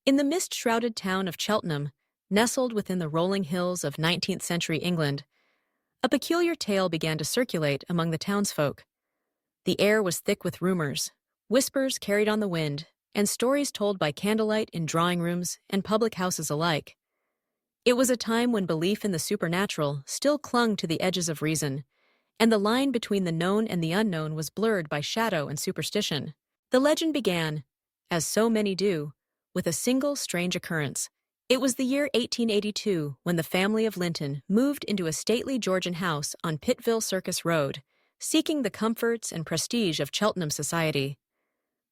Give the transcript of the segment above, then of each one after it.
In the mist-shrouded town of Cheltenham, nestled within the rolling hills of 19th-century England, a peculiar tale began to circulate among the townsfolk. The air was thick with rumors, whispers carried on the wind, and stories told by candlelight in drawing rooms and public houses alike. It was a time when belief in the supernatural still clung to the edges of reason, and the line between the known and the unknown was blurred by shadow and superstition. The legend began, as so many do, with a single strange occurrence. It was the year 1882 when the family of Linton moved into a stately Georgian house on Pittville Circus Road, seeking the comforts and prestige of Cheltenham society.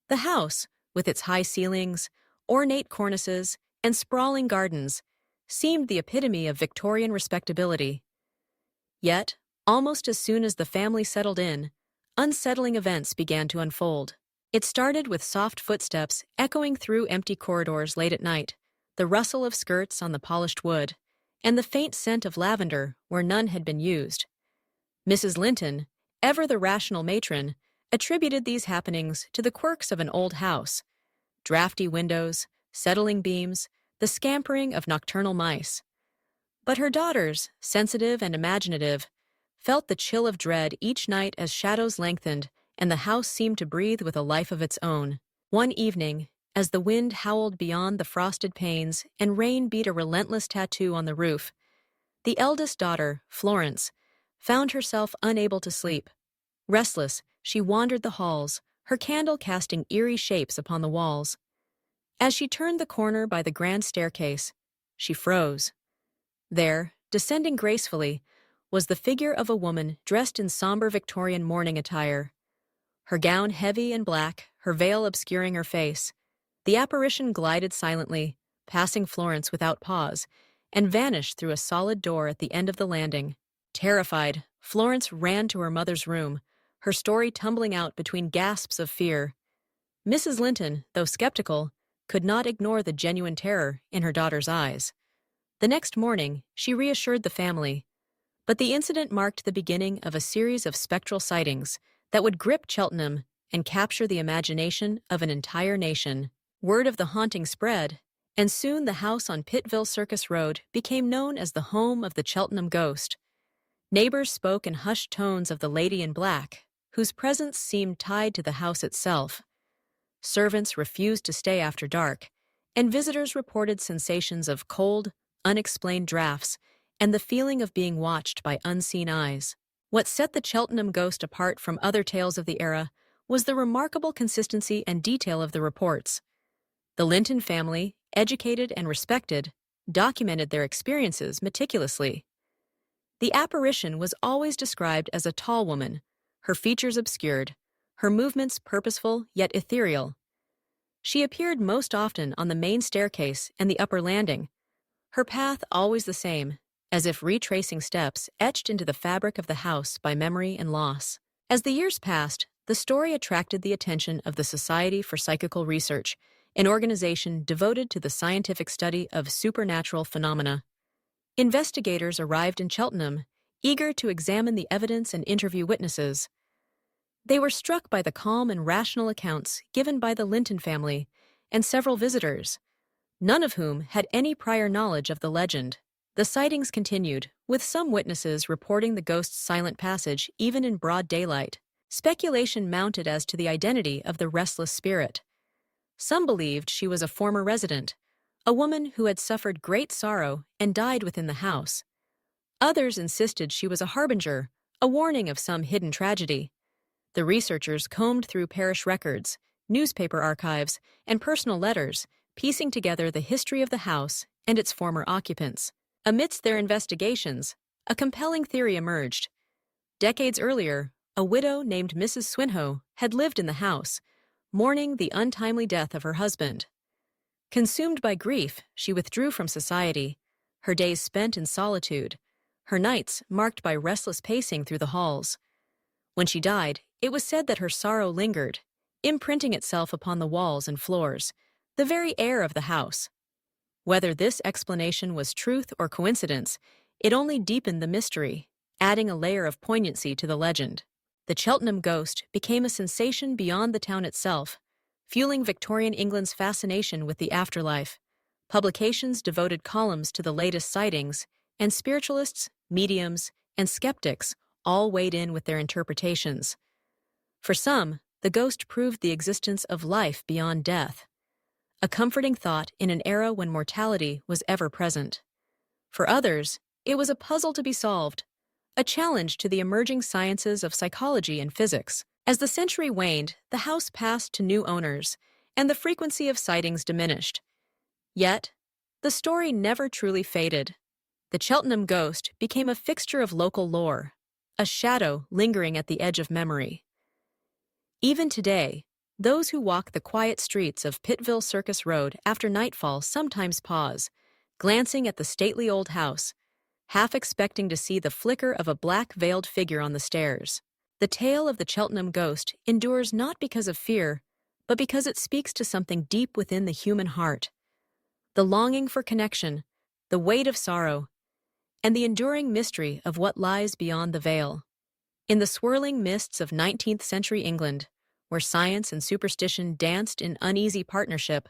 The house, with its high ceilings, ornate cornices, and sprawling gardens, seemed the epitome of Victorian respectability. Yet, almost as soon as the family settled in, unsettling events began to unfold. It started with soft footsteps echoing through empty corridors late at night, the rustle of skirts on the polished wood, and the faint scent of lavender where none had been used. Mrs. Linton, ever the rational matron, attributed these happenings to the quirks of an old house: drafty windows, settling beams, the scampering of nocturnal mice. But her daughters, sensitive and imaginative, felt the chill of dread each night as shadows lengthened and the house seemed to breathe with a life of its own. One evening, as the wind howled beyond the frosted panes and rain beat a relentless tattoo on the roof, the eldest daughter, Florence, found herself unable to sleep. Restless, she wandered the halls, her candle casting eerie shapes upon the walls. As she turned the corner by the grand staircase, she froze. There, descending gracefully, was the figure of a woman dressed in somber Victorian mourning attire. Her gown heavy and black, her veil obscuring her face. The apparition glided silently, passing Florence without pause, and vanished through a solid door at the end of the landing. Terrified, Florence ran to her mother's room, her story tumbling out between gasps of fear. Mrs. Linton, though skeptical, could not ignore the genuine terror in her daughter's eyes. The next morning, she reassured the family, but the incident marked the beginning of a series of spectral sightings that would grip Cheltenham and capture the imagination of an entire nation. Word of the haunting spread, and soon the house on Pittville Circus Road became known as the home of the Cheltenham Ghost. Neighbors spoke in hushed tones of the lady in black, whose presence seemed tied to the house itself. Servants refused to stay after dark, and visitors reported sensations of cold, unexplained drafts and the feeling of being watched by unseen eyes. What set the Cheltenham Ghost apart from other tales of the era was the remarkable consistency and detail of the reports. The Linton family, educated and respected, documented their experiences meticulously. The apparition was always described as a tall woman, her features obscured, her movements purposeful yet ethereal. She appeared most often on the main staircase and the upper landing, her path always the same, as if retracing steps etched into the fabric of the house by memory and loss. As the years passed, the story attracted the attention of the Society for Psychical Research, an organization devoted to the scientific study of supernatural phenomena. Investigators arrived in Cheltenham, eager to examine the evidence and interview witnesses. They were struck by the calm and rational accounts given by the Linton family and several visitors, none of whom had any prior knowledge of the legend. The sightings continued, with some witnesses reporting the ghost's silent passage even in broad daylight. Speculation mounted as to the identity of the restless spirit. Some believed she was a former resident, a woman who had suffered great sorrow and died within the house. Others insisted she was a harbinger, a warning of some hidden tragedy. The researchers combed through parish records, newspaper archives, and personal letters, piecing together the history of the house and its former occupants. Amidst their investigations, a compelling theory emerged. Decades earlier, a widow named Mrs. Swinhoe had lived in the house, mourning the untimely death of her husband. Consumed by grief, she withdrew from society, her days spent in solitude, her nights marked by restless pacing through the halls. When she died, it was said that her sorrow lingered, imprinting itself upon the walls and floors, the very air of the house. Whether this explanation was truth or coincidence, it only deepened the mystery, adding a layer of poignancy to the legend. The Cheltenham Ghost became a sensation beyond the town itself, fueling Victorian England's fascination with the afterlife. Publications devoted columns to the latest sightings, and spiritualists, mediums, and skeptics all weighed in with their interpretations. For some, the ghost proved the existence of life beyond death, a comforting thought in an era when mortality was ever present. For others, it was a puzzle to be solved, a challenge to the emerging sciences of psychology and physics. As the century waned, the house passed to new owners, and the frequency of sightings diminished. Yet, the story never truly faded. The Cheltenham Ghost became a fixture of local lore, a shadow lingering at the edge of memory. Even today, those who walk the quiet streets of Pittville Circus Road after nightfall sometimes pause, glancing at the stately old house, half expecting to see the flicker of a black-veiled figure on the stairs. The tale of the Cheltenham Ghost endures not because of fear, but because it speaks to something deep within the human heart. The longing for connection, the weight of sorrow, and the enduring mystery of what lies beyond the veil. In the swirling mists of 19th century England, where science and superstition danced in uneasy partnership,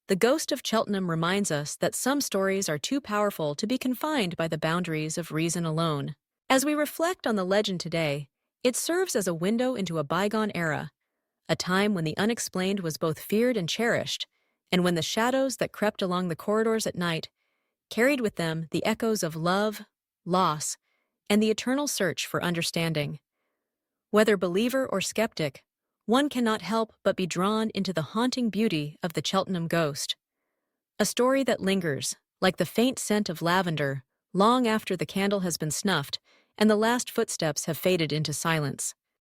the ghost of Cheltenham reminds us that some stories are too powerful to be confined by the boundaries of reason alone. As we reflect on the legend today, it serves as a window into a bygone era, a time when the unexplained was both feared and cherished, and when the shadows that crept along the corridors at night carried with them the echoes of love, loss, and the eternal search for understanding. Whether believer or skeptic, one cannot help but be drawn into the haunting beauty of the Cheltenham Ghost, a story that lingers, like the faint scent of lavender, long after the candle has been snuffed and the last footsteps have faded into silence.